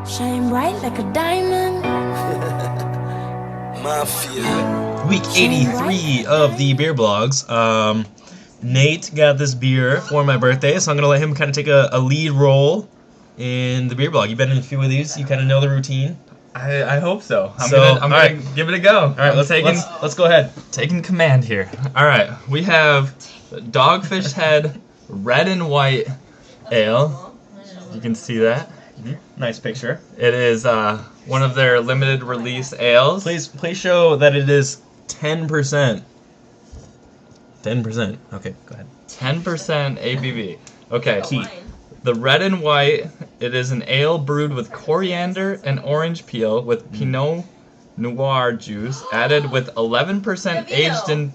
Shine bright like a diamond. Mafia. Week 83 of the beer blogs. Nate got this beer for my birthday, so I'm gonna let him kind of take a lead role in the beer blog. You've been in a few of these. You kind of know the routine. I hope so. I'm So, gonna alright. give it a go. All right, let's go ahead. Taking command here. All right, we have Dogfish Head Red and White Ale. You can see that. Nice picture. It is one of their limited release ales. Please show that it is 10%. 10%. Okay, go ahead. 10% ABV. Okay. Key. The Red and White, it is an ale brewed with coriander and orange peel with Pinot Noir juice, added with 11% aged in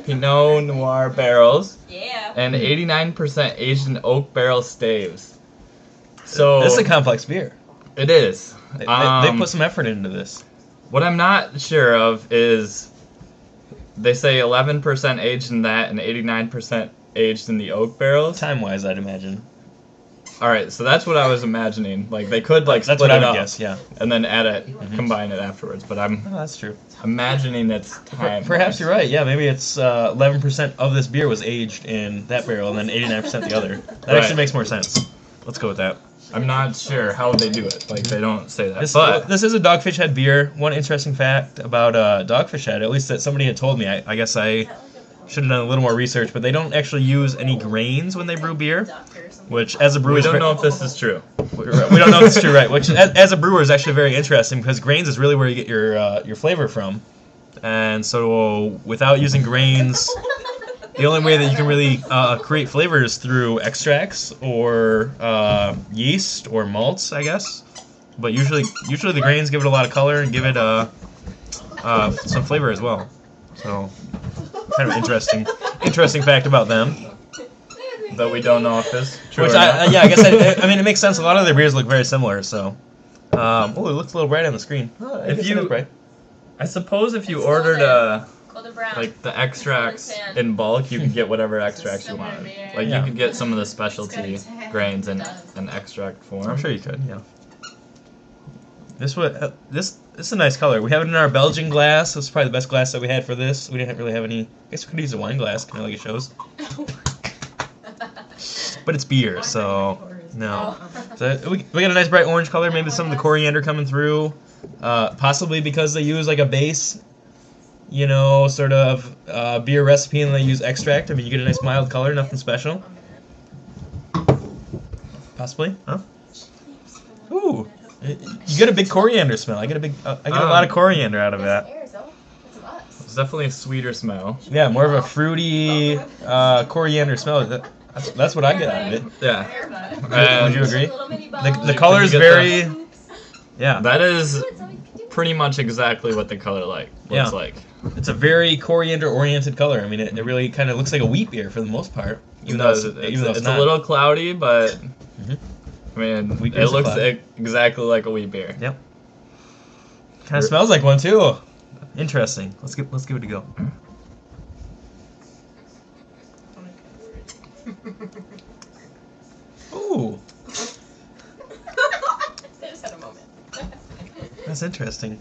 Pinot Noir barrels, and 89% aged in oak barrel staves. So This is a complex beer. it is. They put some effort into this. What I'm not sure of is they say 11% aged in that and 89% aged in the oak barrels. Time-wise, I'd imagine. All right, so that's what I was imagining. Like they could like That's split what I it would up guess, yeah. and then add it, combine it afterwards. But I'm Oh, that's true. imagining it's time. Perhaps you're right. Yeah, maybe it's 11% of this beer was aged in that barrel, and then 89% the other. That Right. actually makes more sense. Let's go with that. I'm not sure how they do it. Like they don't say that. This is a Dogfish Head beer. One interesting fact about Dogfish Head, at least that somebody had told me. I guess I should have done a little more research, but they don't actually use any grains when they brew beer, which as a brewer, we don't know if this is true. We don't know if it's true, right? Which, as a brewer, is actually very interesting because grains is really where you get your flavor from. And so, without using grains, the only way that you can really create flavor is through extracts or yeast or malts, I guess. But usually the grains give it a lot of color and give it some flavor as well. So, kind of interesting fact about them. That we don't know if it's true. Which or not. I guess I mean it makes sense. A lot of their beers look very similar. So, oh, it looks a little bright on the screen. Oh, If you- bright. I suppose if you ordered like the extracts in bulk, you could get whatever extracts you wanted. Like Yeah. you could get some of the specialty grains in an extract form. I'm sure you could. Yeah. This is a nice color. We have it in our Belgian glass. This is probably the best glass that we had for this. We didn't really have any. I guess we could use a wine glass, kind of like it shows. But it's beer, so no. So we got a nice bright orange color. Maybe some of the coriander coming through. Possibly because they use like a base, sort of beer recipe, and they use extract. I mean, you get a nice mild color, nothing special. Possibly, huh? Ooh, you get a big coriander smell. I get a lot of coriander out of that. It's definitely a sweeter smell. Yeah, more of a fruity coriander smell. That's what I get out of it. Yeah. Would you agree? The Can color you is get very. Yeah, That is pretty much exactly what the color looks like. it's a very coriander-oriented color. I mean, it really kind of looks like a wheat beer for the most part. Even though it's It's not. a little cloudy, but Mhm. I mean, Wheat it beers are looks cloudy. exactly like a wheat beer. Yep. Kind of smells like one too. Interesting. Let's give it a go. Ooh, They just had a moment. that's interesting.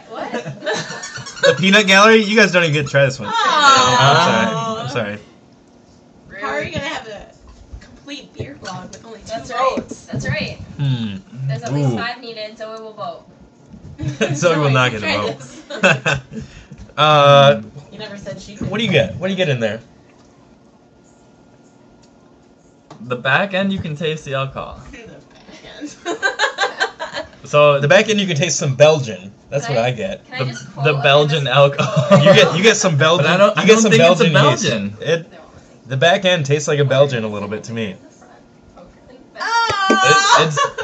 What? The peanut gallery. You guys don't even get to try this one. I'm sorry. How are you gonna have a complete beer blog with only two That's right. votes? That's right. Hmm. There's at least Ooh. 5 needed, so we will vote. So we will not get Try a this. vote. You never said she could. What do you get? What do you get in there? The back end, you can taste the alcohol. So the back end, you can taste some Belgian. That's what I get. Can I just pull The a Belgian bit of- alcohol. You get some Belgian. But I don't you get some think it's a Belgian yeast. Belgian. The back end tastes like a Belgian a little bit to me.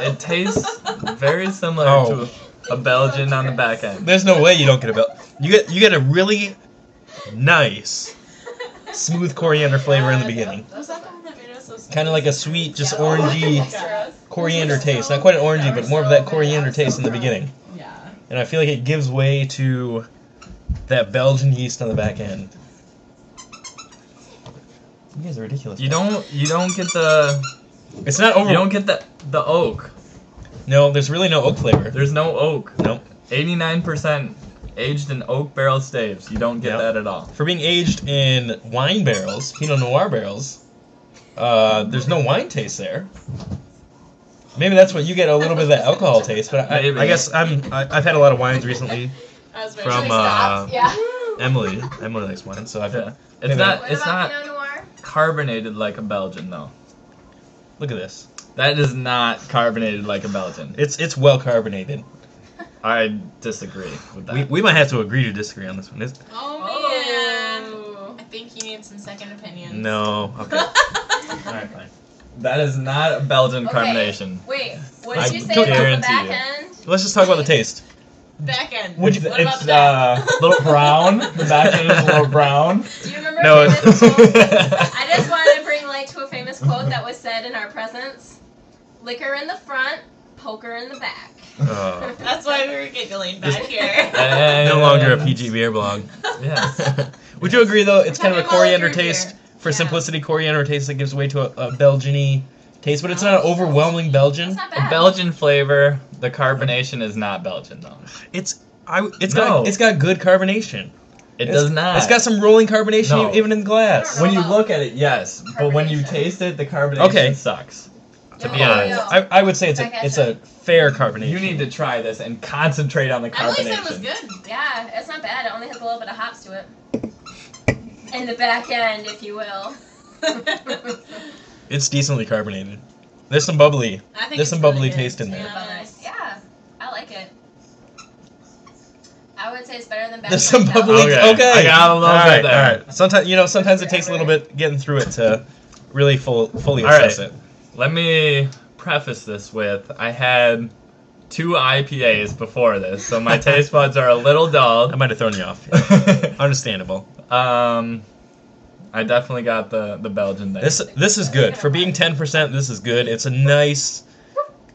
It tastes very similar Oh. to a Belgian on the back end. There's no way you don't get a Belgian. You get a really nice, smooth coriander flavor in the beginning. Was that the one that made us so Kind of like a sweet, just orangey coriander taste. Not quite an orangey, but more of that coriander taste in the beginning. Yeah. And I feel like it gives way to that Belgian yeast on the back end. You guys are ridiculous. You don't get the It's not over. you don't get the oak. No, there's really no oak flavor. There's no oak. Nope. 89% aged in oak barrel staves. You don't get Yep. that at all. For being aged in wine barrels, Pinot Noir barrels, there's no wine taste there. Maybe that's what you get, a little bit of that alcohol taste. But Maybe. I guess I've had a lot of wines recently I was from Yeah. Emily. Emily likes wine, so I've Yeah. maybe- It's not. What It's about not Pinot Noir? carbonated like a Belgian though. Look at this. That is not carbonated like a Belgian. It's well carbonated. I disagree with that. We might have to agree to disagree on this one. Oh Oh. man. I think you need some second opinions. No. Okay. All right, fine. That is not a Belgian Okay. carbonation. Wait, what I did you say don't about the guarantee back you. end? Let's just talk about the taste. Back end. Would you- What about It's the back? a little brown. The back end is a little brown. Do you remember No, a famous it's- quote? I just wanted to bring light to a famous quote that was said in our presence. Liquor in the front, poker in the back. Oh. That's why we were giggling back here. No longer a PG beer blog. Yes. Would you agree though? It's kind of a Talking about coriander liquor taste. beer. For Yeah. simplicity, coriander taste that gives way to a Belgian-y taste, but it's not an overwhelming Belgian. That's not A bad. Belgian flavor. The carbonation is not Belgian though. It's No. got good carbonation. It does not. It's got some rolling carbonation No. even in the glass. When you look at it, yes, but when you Carbonation. taste it, the carbonation Okay. sucks. To Yo, be yo, honest, yo. I would say it's a fair carbonation. you need to try this and concentrate on the Emily said it was carbonation. good. Yeah, it's not bad. It only has a little bit of hops to it. In the back end, if you will. It's decently carbonated. There's some bubbly. I think There's it's some bubbly really good, taste in to be there. honest. Yeah, I like it. I would say it's better than back There's some end. bubbly. Okay, Okay. I got a little all bit right, there. All right. Sometimes it takes a little bit getting through it to really fully All assess right. it. Let me preface this with I had 2 IPAs before this, so my taste buds are a little dull. I might have thrown you off. Understandable. I definitely got the Belgian there. This is good for being 10%. This is good. It's a nice.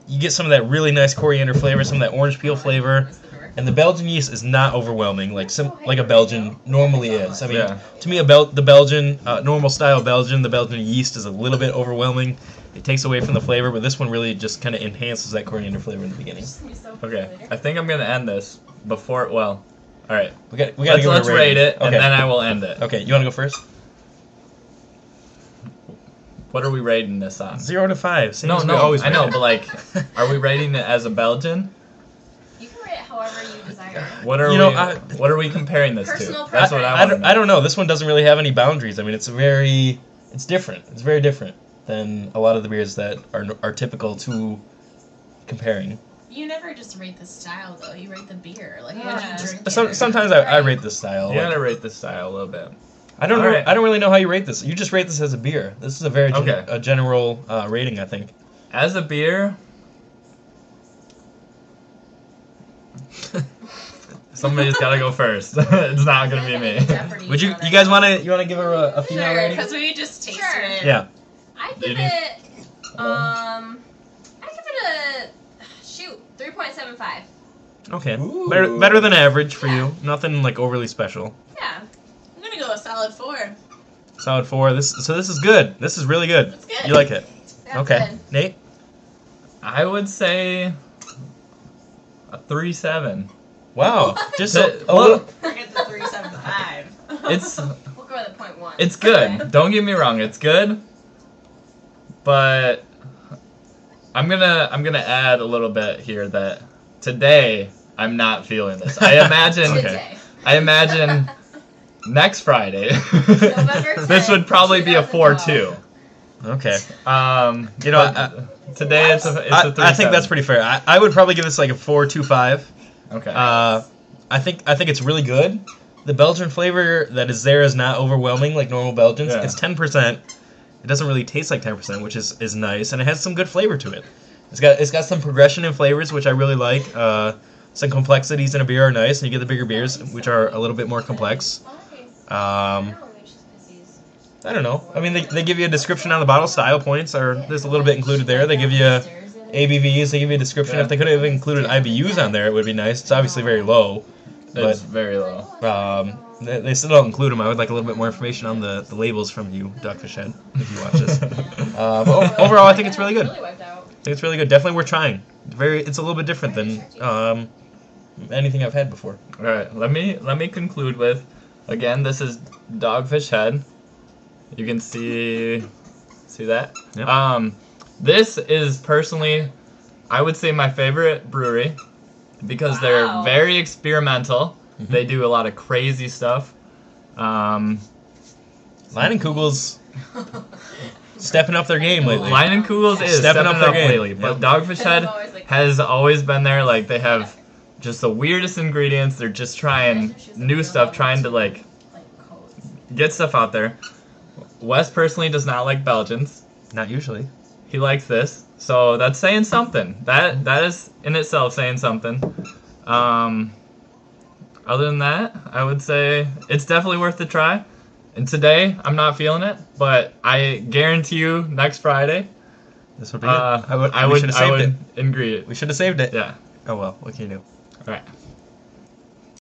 You get some of that really nice coriander flavor, some of that orange peel flavor, and the Belgian yeast is not overwhelming like a Belgian normally is. I mean, Yeah. to me, the Belgian normal style Belgian, the Belgian yeast is a little bit overwhelming. It takes away from the flavor, but this one really just kind of enhances that coriander flavor in the beginning. Okay, I think I'm gonna end this before. Well, all right. We got to Let's give rate it, Okay. and then I will end it. Okay, you want to go first? What are we rating this on? 0 to 5. Same No, as we no, always I know, rate it. but like, are we rating it as a Belgian? You can rate it however you desire. What are You know, what are we comparing this Personal to? That's what I want. I don't know. This one doesn't really have any boundaries. I mean, it's different. It's very different than a lot of the beers that are typical to comparing. You never just rate the style though. You rate the beer. Like Yeah. when you drink it. Sometimes I rate this style. You Like, gotta rate this style a little bit. I don't know. Alright. I don't really know how you rate this. You just rate this as a beer. This is a very Okay. a general rating, I think. As a beer, somebody's gotta go first. It's not gonna be me. Jeopardy Would you on it. guys want to give her a female Sure. rating? Because we just tasted Sure. it. Yeah. I You give need- it, I give it a, shoot, 3.75. Okay. Ooh. Better than average for Yeah. you. Nothing like overly special. Yeah. I'm gonna go a solid 4. Solid 4. This is good. This is really good. That's good. You like it? That's Okay. good. Nate. I would say a 3.7. Wow. Just a Well, little. Forget the 375. It's We'll go with a 0.1. it's good. Okay. Don't get me wrong, it's good. But I'm gonna add a little bit here that today I'm not feeling this. I imagine Today. next Friday November this 10th, would probably be a 4.2. Okay. You know, know, today it's a 3.7. I think that's pretty fair. I would probably give this like a 4.25. Okay. I think it's really good. The Belgian flavor that is there is not overwhelming like normal Belgians. Yeah. It's 10%. It doesn't really taste like 10%, which is nice, and it has some good flavor to it. It's got some progression in flavors, which I really like. Some complexities in a beer are nice, and you get the bigger beers, which are a little bit more complex. I don't know. I mean, they give you a description on the bottle. Style points there's a little bit included there. They give you ABVs. They give you a description. Yeah. If they could have included IBUs on there, it would be nice. It's obviously very low, it's but very low. they still don't include them. I would like a little bit more information on the labels from you, Duckfish Head, if you watch this. But overall, I think it's really good. I think it's really good. Definitely worth trying. It's a little bit different than anything I've had before. All right, let me conclude with, again, this is Dogfish Head. You can see that. Yep. This is personally, I would say, my favorite brewery because they're Wow. very experimental. They do a lot of crazy stuff. Leinenkugel's stepping up their game lately. Leinenkugels is Stepping stepping up up their game. lately, but Dogfish Head has always been there. Like, they have just the weirdest ingredients. They're just trying new stuff, trying to like get stuff out there. Wes personally does not like Belgians. Not usually. He likes this, so that's saying something. That is in itself saying something. Other than that, I would say it's definitely worth the try. And today, I'm not feeling it, but I guarantee you next Friday, This would be it. I we should would have saved it. agree it. We should have saved it. Yeah. Oh well, what can you do? All right.